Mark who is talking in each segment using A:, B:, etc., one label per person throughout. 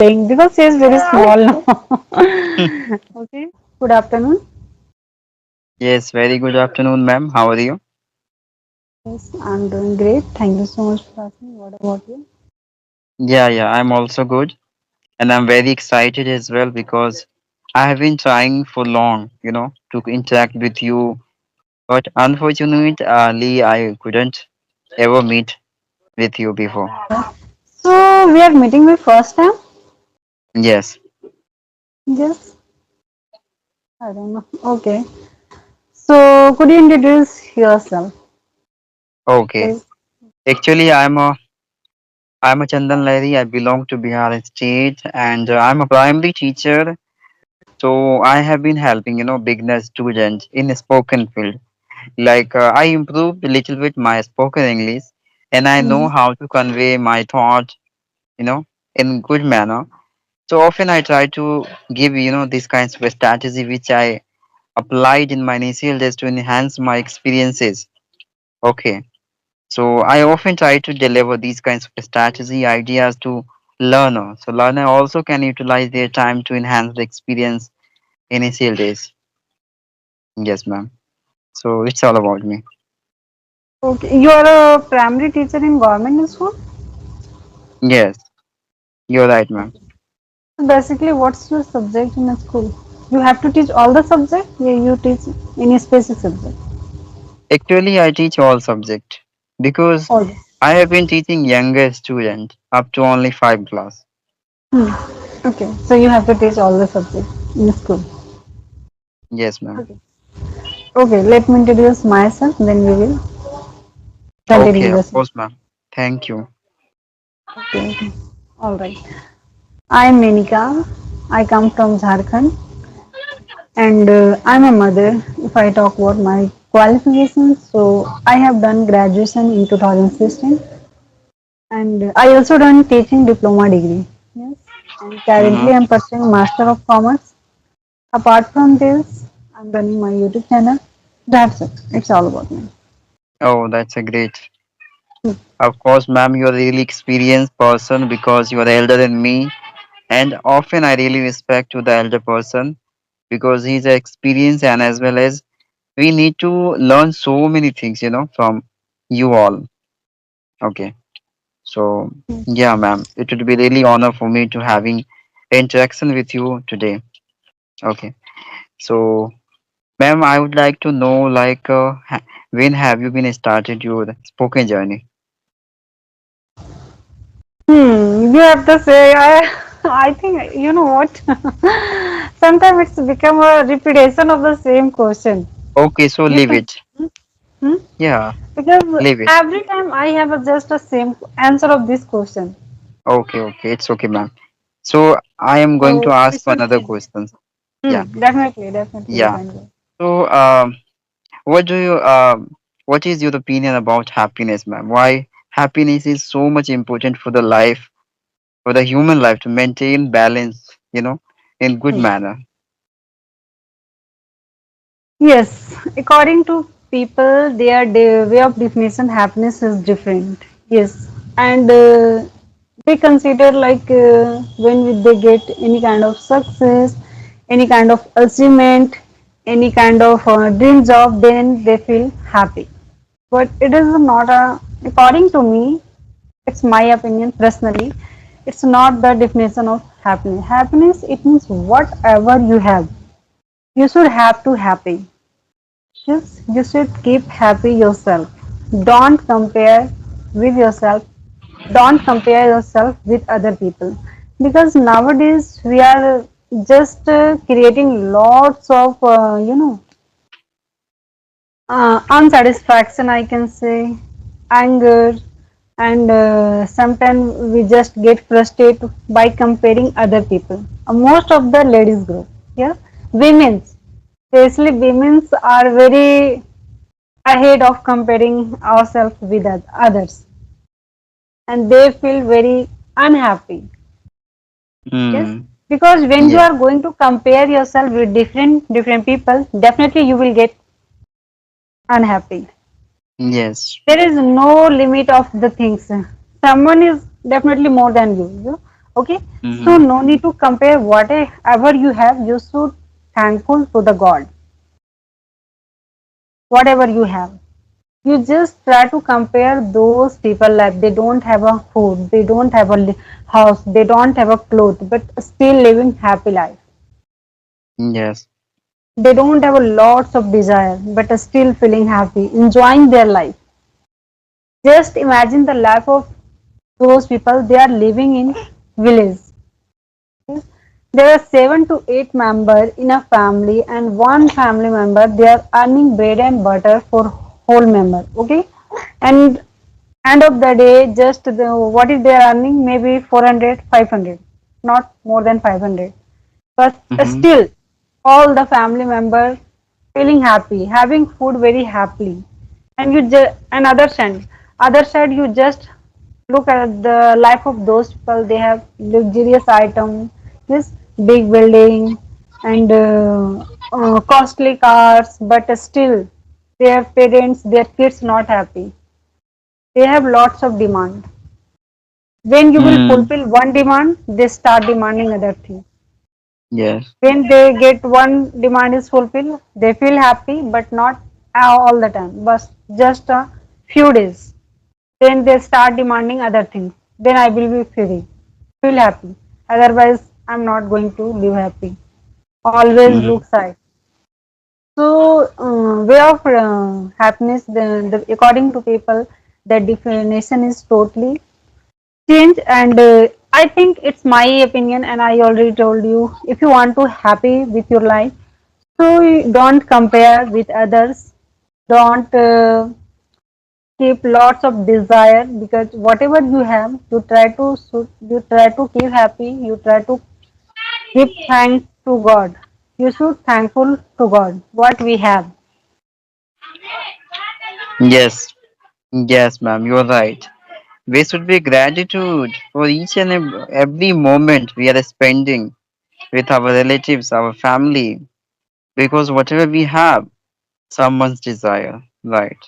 A: playing because she is very small now. Okay. Good afternoon.
B: Yes, very good afternoon, ma'am. How are you?
A: Yes, I'm doing great. Thank you so much for asking. What about you?
B: Yeah, I'm also good. And I'm very excited as well because I have been trying for long, to interact with you. But unfortunately, I couldn't ever meet with you before.
A: So we are meeting the first time.
B: Yes,
A: Yes. I don't know. Okay. So could you introduce yourself,
B: okay.
A: please?
B: Actually, I'm a Chandan laheri. I belong to Bihar state and I'm a primary teacher. So I have been helping, beginner students in spoken field. Like I improved a little bit my spoken English, and I know
A: Hmm.
B: how to convey my thought, in good manner. So often I try to give these kinds of strategy which I applied in my initial days to enhance my experiences. Okay, so I often try to deliver these kinds of strategy ideas to learner. So learner also can utilize their time to enhance the experience initial days. Yes, ma'am. So it's all about me.
A: Okay. You are a primary teacher in government school.
B: Yes, you're right, ma'am.
A: So basically, what's your subject in a school? You have to teach all the subject. Yeah, you teach any specific subject.
B: Actually, I teach all subject because
A: All.
B: I have been teaching younger students up to only 5 class.
A: Hmm. Okay. So you have to teach all the subjects in school.
B: Yes, ma'am.
A: Okay. Okay, let me introduce myself, then we will continue
B: Okay, of
A: this.
B: course, ma'am. Thank you.
A: Okay, okay. All right. I'm Menika. I come from Jharkhand and I'm a mother. If I talk about my qualifications, so I have done graduation in 2016 and I also done teaching diploma degree. Yes. And
B: Mm-hmm.
A: currently I'm pursuing Master of Commerce. Apart from this, I'm running my YouTube channel. That's it. It's all about me.
B: Oh, that's a great. Of course, ma'am, you're a really experienced person because you are elder than me, and often I really respect to the elder person because he's experienced and as well as we need to learn so many things, from you all. Okay. So yeah, ma'am, it would be really honor for me to having interaction with you today. Okay. So, ma'am, I would like to know like when have you been started your spoken journey?
A: You have to say, I think, you know what? Sometimes it's become a repetition of the same question.
B: Okay, so
A: You
B: leave
A: think,
B: it.
A: hmm?
B: Yeah,
A: Because
B: leave it.
A: every time I have just a same answer of this question.
B: Okay, it's okay, ma'am. So I am going to
A: So we
B: ask
A: should
B: another
A: change.
B: question. Yeah,
A: Definitely, you
B: yeah.
A: can go.
B: So what do you what is your opinion about happiness, ma'am? Why happiness is so much important for the life, for the human life to maintain balance, in good
A: Hmm.
B: manner?
A: Yes, according to people, their way of definition happiness is different. Yes, and they consider like they get any kind of success, any kind of achievement, any kind of dream job, then they feel happy. But it is not a, according to me, it's my opinion personally, it's not the definition of happiness. Happiness, it means whatever you have, you should have to happy. Yes, you should keep happy yourself. Don't compare with yourself. Don't compare yourself with other people. Because nowadays we are just creating lots of, unsatisfaction, I can say, anger, and sometimes we just get frustrated by comparing other people. Most of the ladies group, yeah, women's, especially women's are very ahead of comparing ourselves with others and they feel very unhappy. Yes,
B: Hmm.
A: because when you
B: Yeah.
A: are going to compare yourself with different people, definitely you will get unhappy.
B: Yes.
A: There is no limit of the things. Someone is definitely more than you. Okay, so
B: Mm-hmm.
A: no need to compare whatever you have. You should thankful to the God, whatever you have. You just try to compare those people like they don't have a food, they don't have a house, they don't have a clothes, but still living happy life.
B: Yes.
A: They don't have a lots of desire, but still feeling happy, enjoying their life. Just imagine the life of those people. They are living in village. There are 7 to 8 members in a family, and one family member they are earning bread and butter for whole member. Okay, and end of the day, just what is they are earning? Maybe 400, 500, not more than 500. But
B: Mm-hmm.
A: still, all the family members feeling happy, having food very happily, and you just other side you just look at the life of those people. They have luxurious items, this big building, and costly cars, but still their parents, their kids not happy. They have lots of demand. When you will
B: Mm.
A: fulfill one demand, they start demanding other things.
B: Yes.
A: When they get one demand is fulfilled, they feel happy, but not all the time, but just a few days. Then they start demanding other things. Then I will be free, feel happy. Otherwise, I'm not going to live happy. Always
B: Mm-hmm.
A: look side. So, way of happiness, according to people, the definition is totally change. And I think it's my opinion, and I already told you, if you want to happy with your life, so you don't compare with others, don't keep lots of desire, because whatever you have you try to keep happy, you try to give thanks to God. You should thankful to God what we have.
B: Yes. Yes, ma'am. You're right. We should be gratitude for each and every moment we are spending with our relatives, our family, because whatever we have, someone's desire, right?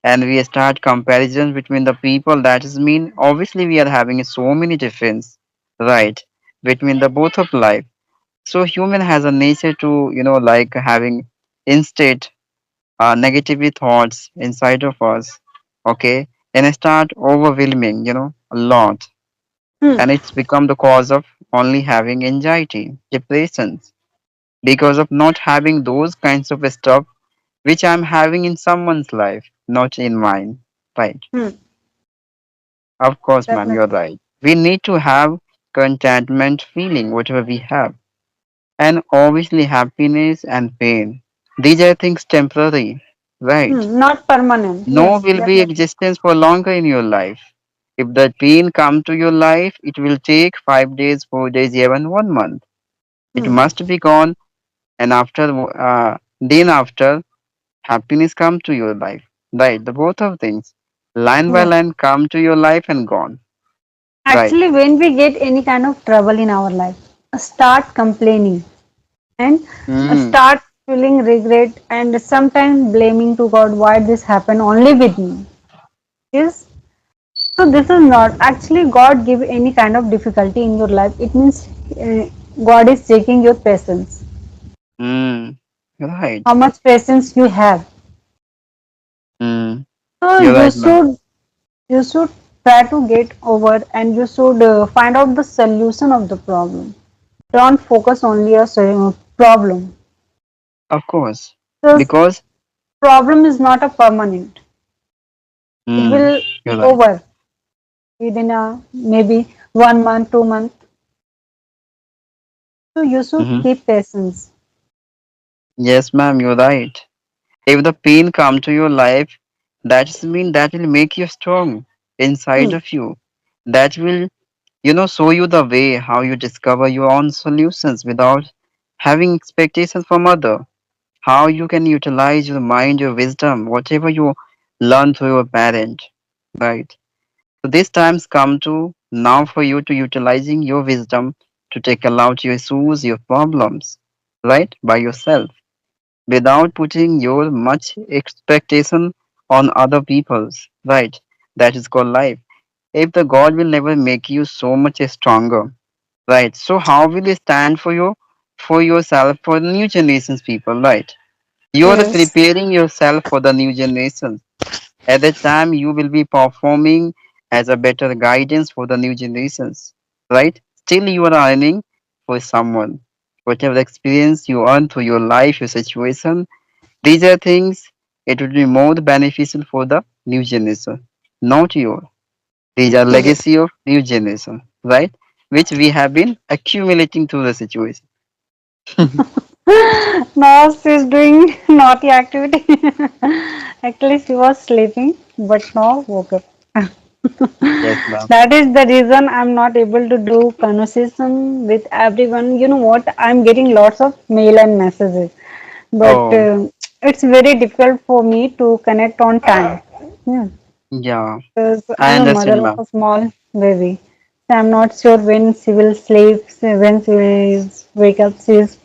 B: And we start comparison between the people. That is mean obviously we are having so many difference, right, between the both of life. So human has a nature to like having instant negative thoughts inside of us, okay, and start overwhelming a lot,
A: Hmm.
B: and it's become the cause of only having anxiety, depressions, because of not having those kinds of stuff which I'm having in someone's life, not in mine, right?
A: Hmm.
B: Of course, ma'am, you're
A: Definitely.
B: right. We need to have contentment feeling, whatever we have. And obviously, happiness and pain. These are things temporary, right?
A: Not permanent.
B: No
A: Yes,
B: will be
A: definitely.
B: existence for longer in your life. If the pain come to your life, it will take 5 days, 4 days, even 1 month. It
A: Hmm.
B: must be gone, and then after happiness come to your life, right? The both of things, line by
A: Yes.
B: line, come to your life and gone, right?
A: Actually, when we get any kind of trouble in our life, start complaining and
B: Mm,
A: start feeling regret and sometimes blaming to God why this happened only with me. Yes. So this is not actually God give any kind of difficulty in your life. It means God is checking your patience.
B: mm, right.
A: How much patience you have.
B: Mm,
A: So
B: you're right, ma'am.
A: you should try to get over, and you should find out the solution of the problem. Don't focus only on problem.
B: Of course,
A: Because
B: because
A: problem is not a permanent. It
B: mm,
A: will
B: you're right.
A: over within a maybe 1 month, 2 months. So you should
B: Hmm.
A: keep patience.
B: Yes, ma'am, you're right. If the pain come to your life, that's mean that will make you strong inside
A: Hmm.
B: of you. That will, show you the way how you discover your own solutions without having expectations from other. How you can utilize your mind, your wisdom, whatever you learn through your parent, right? So these times come to now for you to utilizing your wisdom to tackle out your issues, your problems, right, by yourself, without putting your much expectation on other people's, right? That is called life. If the God will never make you so much stronger, right? So how will you stand for yourself for the new generations people, right? You are
A: Yes.
B: preparing yourself for the new generations. At that time, you will be performing as a better guidance for the new generations, right? Still, you are earning for someone. Whatever experience you earn through your life, your situation, these are things it would be more beneficial for the new generation, not your. These are
A: Yes.
B: legacy of new generation, right? Which we have been accumulating through the situation.
A: Now she's doing naughty activity. Actually, she was sleeping, but now woke up.
B: Yes, ma'am.
A: That is the reason I'm not able to do conversation with everyone. You know what? I'm getting lots of mail and messages, but
B: Oh,
A: it's very difficult for me to connect on time. Yeah,
B: yeah.
A: because
B: I
A: I'm a mother
B: understand,
A: of
B: ma'am.
A: a small baby. So I'm not sure when she will sleep, when she will wake up. She is